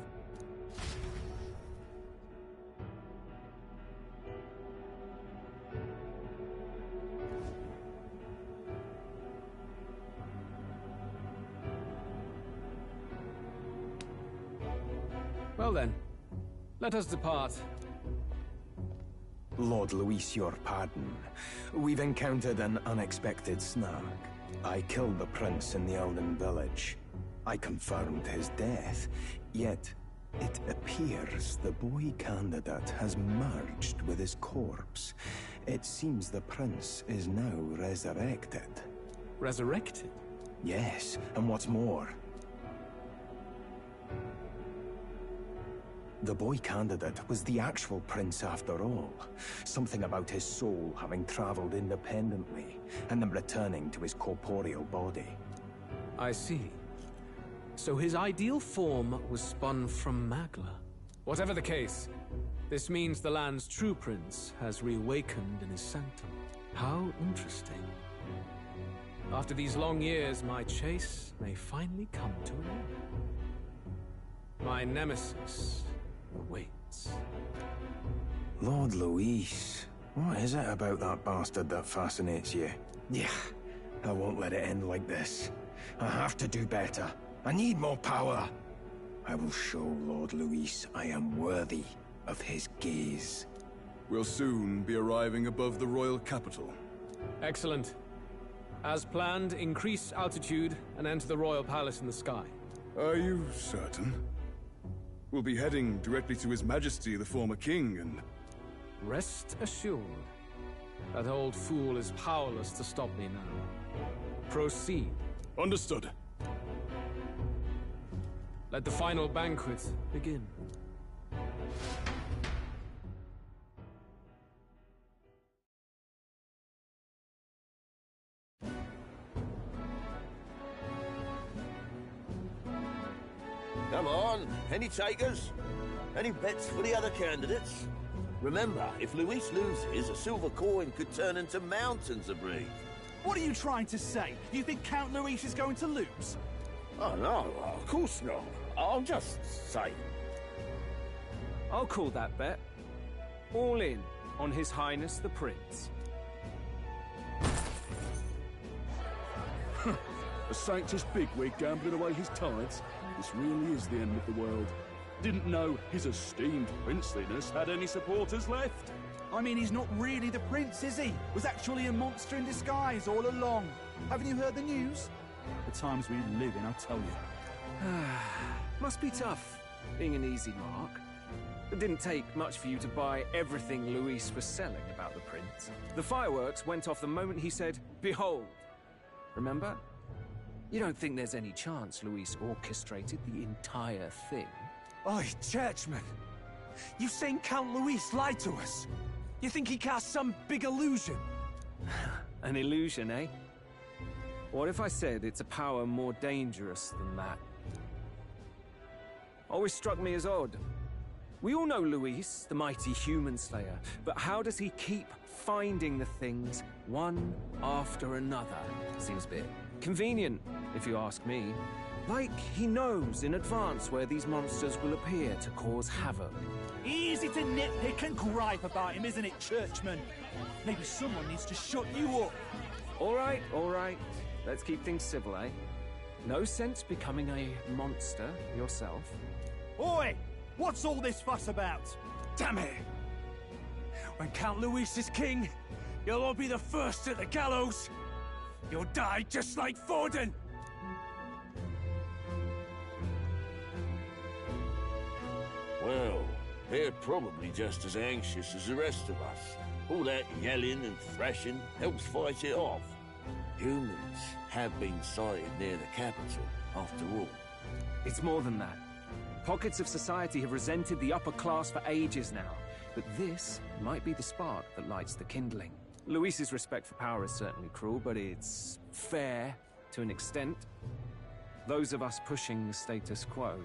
Well then, let us depart. Lord Luis, your pardon. We've encountered an unexpected snag. I killed the prince in the Elden village. I confirmed his death, yet it appears the boy candidate has merged with his corpse. It seems the prince is now resurrected. Resurrected? Yes, and what's more, the boy candidate was the actual prince after all. Something about his soul having traveled independently, and then returning to his corporeal body. I see. So his ideal form was spun from Magla. Whatever the case, this means the land's true prince has reawakened in his sanctum. How interesting. After these long years, my chase may finally come to an end. My nemesis awaits. Lord Luis, what is it about that bastard that fascinates you? Yeah, I won't let it end like this. I have to do better. I need more power. I will show Lord Luis I am worthy of his gaze. We'll soon be arriving above the royal capital. Excellent. As planned, increase altitude and enter the royal palace in the sky. Are you certain? We'll be heading directly to His Majesty, the former king, and... Rest assured, that old fool is powerless to stop me now. Proceed. Understood. Let the final banquet begin. Come on, any takers? Any bets for the other candidates? Remember, if Luis loses, a silver coin could turn into mountains of breed. What are you trying to say? You think Count Luis is going to lose? Oh, no, of course not. I'll just say. I'll call that bet. All in on His Highness the Prince. A Sanctus bigwig gambling away his tithes? This really is the end of the world. Didn't know his esteemed princeliness had any supporters left. I mean, he's not really the prince, is he? Was actually a monster in disguise all along. Haven't you heard the news? The times we live in, I tell you. Must be tough, being an easy mark. It didn't take much for you to buy everything Luis was selling about the prince. The fireworks went off the moment he said, "Behold." Remember? You don't think there's any chance Luis orchestrated the entire thing? Oi, churchman! You've seen Count Luis lie to us? You think he cast some big illusion? An illusion, eh? What if I said it's a power more dangerous than that? Always struck me as odd. We all know Luis, the mighty human slayer, but how does he keep finding the things one after another? Seems a bit convenient, if you ask me. Like he knows in advance where these monsters will appear to cause havoc. Easy to nitpick and gripe about him, isn't it, churchman? Maybe someone needs to shut you up. All right. Let's keep things civil, eh? No sense becoming a monster yourself. Oi! What's all this fuss about? Damn it! When Count Luis is king, you'll all be the first at the gallows. You'll die just like Forden. Well, they're probably just as anxious as the rest of us. All that yelling and thrashing helps fight it off. Humans have been sighted near the capital, after all. It's more than that. Pockets of society have resented the upper class for ages now, but this might be the spark that lights the kindling. Luis's respect for power is certainly cruel, but it's fair to an extent. Those of us pushing the status quo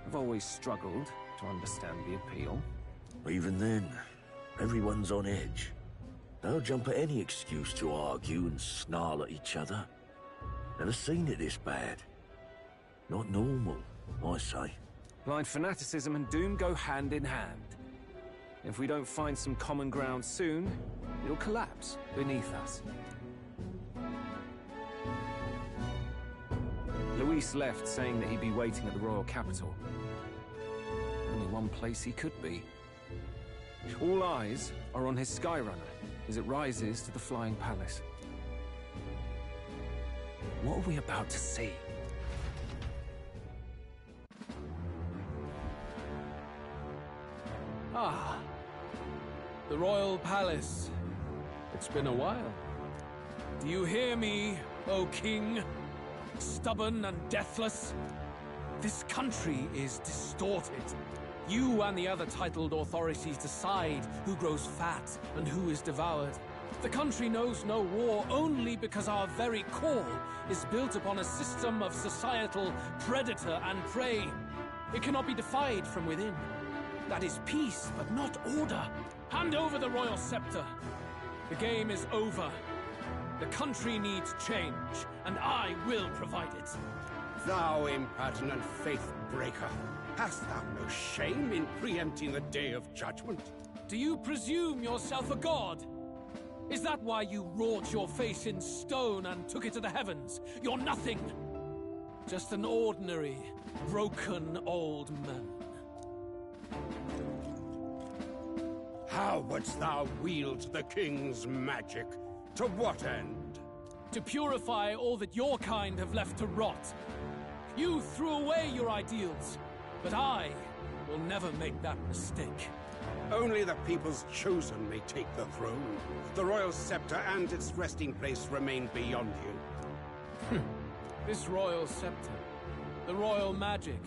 have always struggled to understand the appeal. Even then, everyone's on edge. They'll jump at any excuse to argue and snarl at each other. Never seen it this bad. Not normal, I say. Blind fanaticism and doom go hand in hand. If we don't find some common ground soon, it'll collapse beneath us. Luis left saying that he'd be waiting at the royal capital. Only one place he could be. All eyes are on his Skyrunner as it rises to the flying palace. What are we about to see? Ah, the royal palace. It's been a while. Do you hear me, O king? Stubborn and deathless? This country is distorted. You and the other titled authorities decide who grows fat and who is devoured. The country knows no war only because our very core is built upon a system of societal predator and prey. It cannot be defied from within. That is peace, but not order. Hand over the royal scepter. The game is over. The country needs change, and I will provide it. Thou impertinent faith-breaker, hast thou no shame in preempting the day of judgment? Do you presume yourself a god? Is that why you wrought your face in stone and took it to the heavens? You're nothing. Just an ordinary, broken old man. How wouldst thou wield the king's magic? To what end? To purify all that your kind have left to rot. You threw away your ideals, but I will never make that mistake. Only the people's chosen may take the throne. The royal scepter and its resting place remain beyond you. This royal scepter, the royal magic.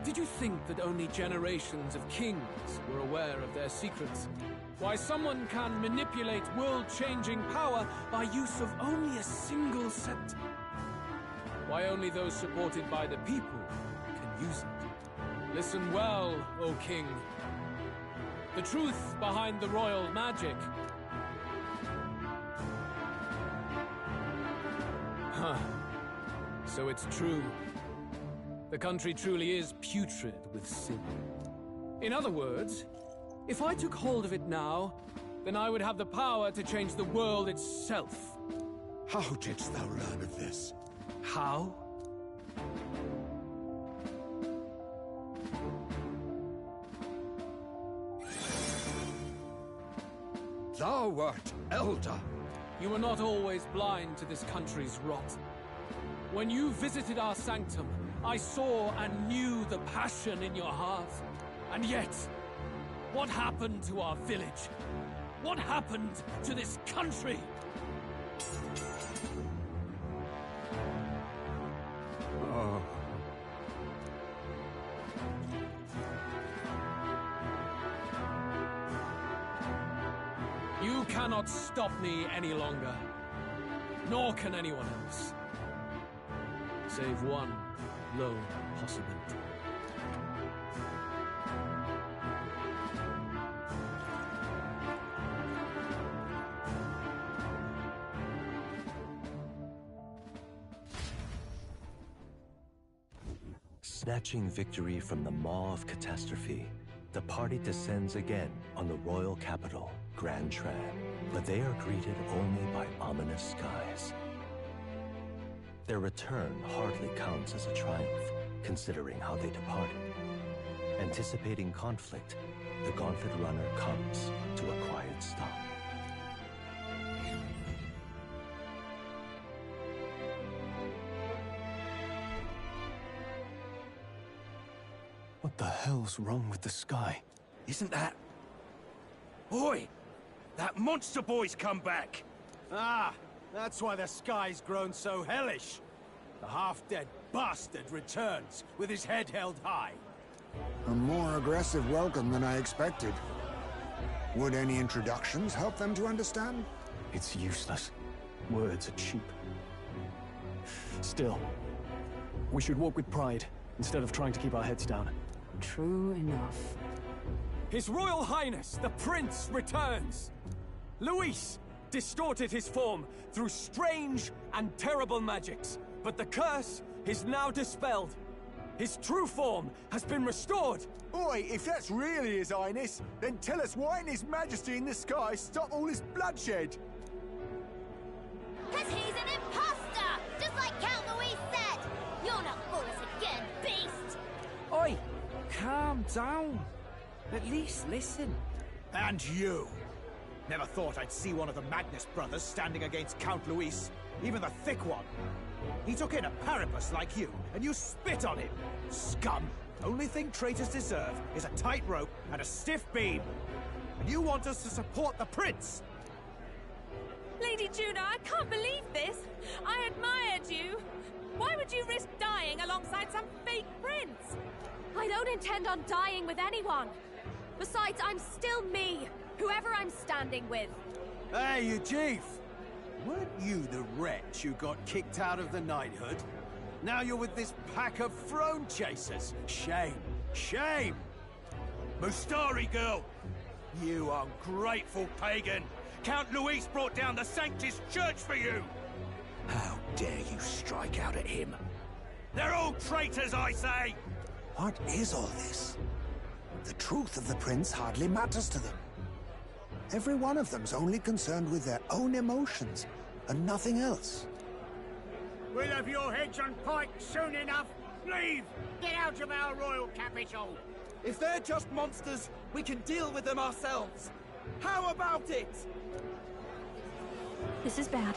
Did you think that only generations of kings were aware of their secrets? Why someone can manipulate world-changing power by use of only a single scepter? Why only those supported by the people can use it. Listen well, O King. The truth behind the royal magic. Huh. So it's true. The country truly is putrid with sin. In other words, if I took hold of it now, then I would have the power to change the world itself. How didst thou learn of this? How? Thou wert elder. You were not always blind to this country's rot. When you visited our sanctum, I saw and knew the passion in your heart. And yet, what happened to our village? What happened to this country? Oh. You cannot stop me any longer. Nor can anyone else. Save one lone possibility. Snatching victory from the maw of catastrophe, the party descends again on the royal capital, Grand Tran, but they are greeted only by ominous skies. Their return hardly counts as a triumph, considering how they departed. Anticipating conflict, the gauntlet runner comes to a quiet stop. What the hell's wrong with the sky? Isn't that... Oi! That monster boy's come back! Ah, that's why the sky's grown so hellish. The half-dead bastard returns with his head held high. A more aggressive welcome than I expected. Would any introductions help them to understand? It's useless. Words are cheap. Still, we should walk with pride instead of trying to keep our heads down. True enough. His Royal Highness, the Prince, returns! Luis distorted his form through strange and terrible magics, but the curse is now dispelled. His true form has been restored! Oi, if that's really His Highness, then tell us why didn't His Majesty in the sky stop all this bloodshed? 'Cause he's an imposter! Just like Count Luis said! You'll not fool us again, beast! Oi! Calm down. At least listen. And you! Never thought I'd see one of the Magnus brothers standing against Count Luis, even the thick one. He took in a Paripus like you, and you spit on him! Scum! Only thing traitors deserve is a tight rope and a stiff beam. And you want us to support the Prince! Lady Juna, I can't believe this! I admired you! Why would you risk dying alongside some fake prince? I don't intend on dying with anyone. Besides, I'm still me, whoever I'm standing with. Hey, you chief! Weren't you the wretch who got kicked out of the knighthood? Now you're with this pack of throne chasers. Shame. Shame! Mustari girl! You ungrateful pagan! Count Luis brought down the Sanctus Church for you! How dare you strike out at him? They're all traitors, I say! What is all this? The truth of the prince hardly matters to them. Every one of them's only concerned with their own emotions, and nothing else. We'll have your heads on pike soon enough. Leave! Get out of our royal capital! If they're just monsters, we can deal with them ourselves. How about it? This is bad.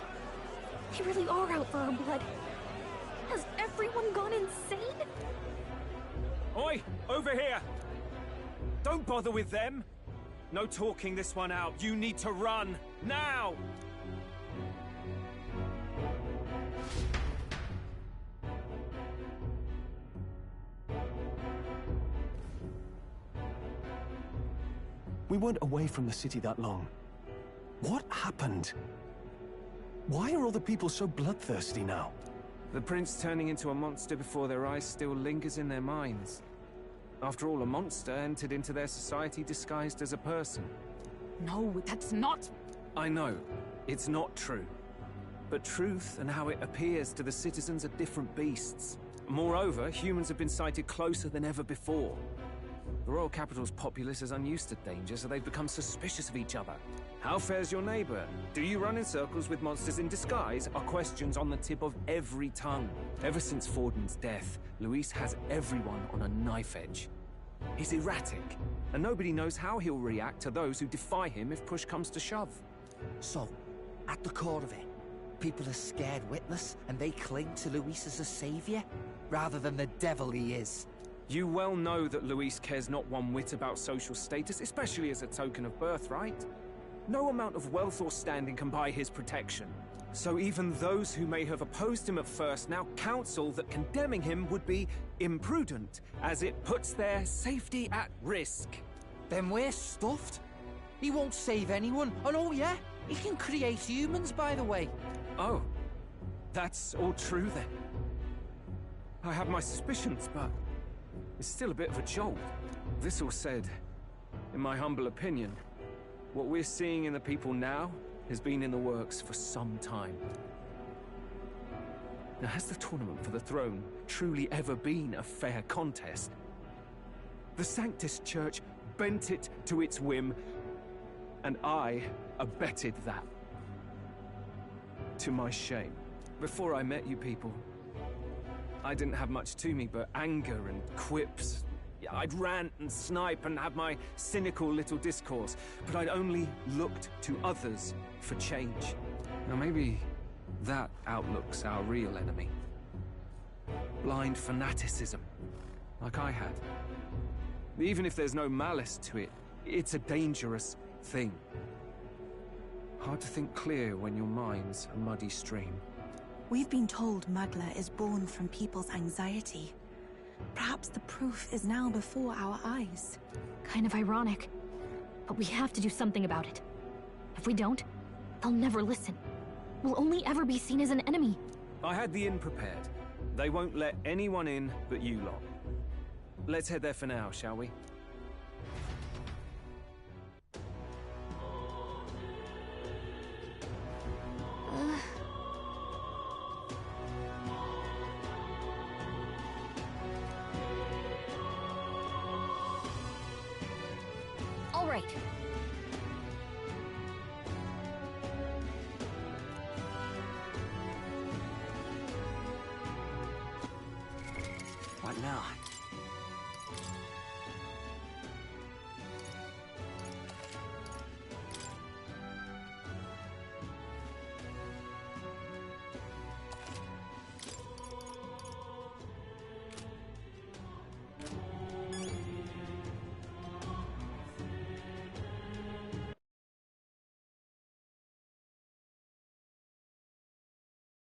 They really are out for our blood. Has everyone gone insane? Oi! Over here! Don't bother with them! No talking this one out. You need to run! Now! We weren't away from the city that long. What happened? Why are all the people so bloodthirsty now? The prince turning into a monster before their eyes still lingers in their minds. After all, a monster entered into their society disguised as a person. No, that's not... I know, it's not true. But truth and how it appears to the citizens are different beasts. Moreover, humans have been sighted closer than ever before. The royal capital's populace is unused to danger, so they've become suspicious of each other. How fares your neighbor? Do you run in circles with monsters in disguise? Are questions on the tip of every tongue. Ever since Forden's death, Luis has everyone on a knife edge. He's erratic, and nobody knows how he'll react to those who defy him if push comes to shove. So, at the core of it, people are scared witless, and they cling to Luis as a savior, rather than the devil he is. You well know that Luis cares not one whit about social status, especially as a token of birthright. No amount of wealth or standing can buy his protection. So even those who may have opposed him at first now counsel that condemning him would be imprudent, as it puts their safety at risk. Then we're stuffed. He won't save anyone, and oh yeah, he can create humans, by the way. Oh, that's all true then. I have my suspicions, but it's still a bit of a jolt. This all said, in my humble opinion, what we're seeing in the people now has been in the works for some time. Now, has the tournament for the throne truly ever been a fair contest? The Sanctus Church bent it to its whim, and I abetted that. To my shame. Before I met you people, I didn't have much to me but anger and quips. I'd rant and snipe and have my cynical little discourse, but I'd only looked to others for change. Now maybe that outlook's our real enemy. Blind fanaticism, like I had. Even if there's no malice to it, it's a dangerous thing. Hard to think clear when your mind's a muddy stream. We've been told Magla is born from people's anxiety. Perhaps the proof is now before our eyes. Kind of ironic. But we have to do something about it. If we don't, they'll never listen. We'll only ever be seen as an enemy. I had the inn prepared. They won't let anyone in but you lot. Let's head there for now, shall we? All right. What now?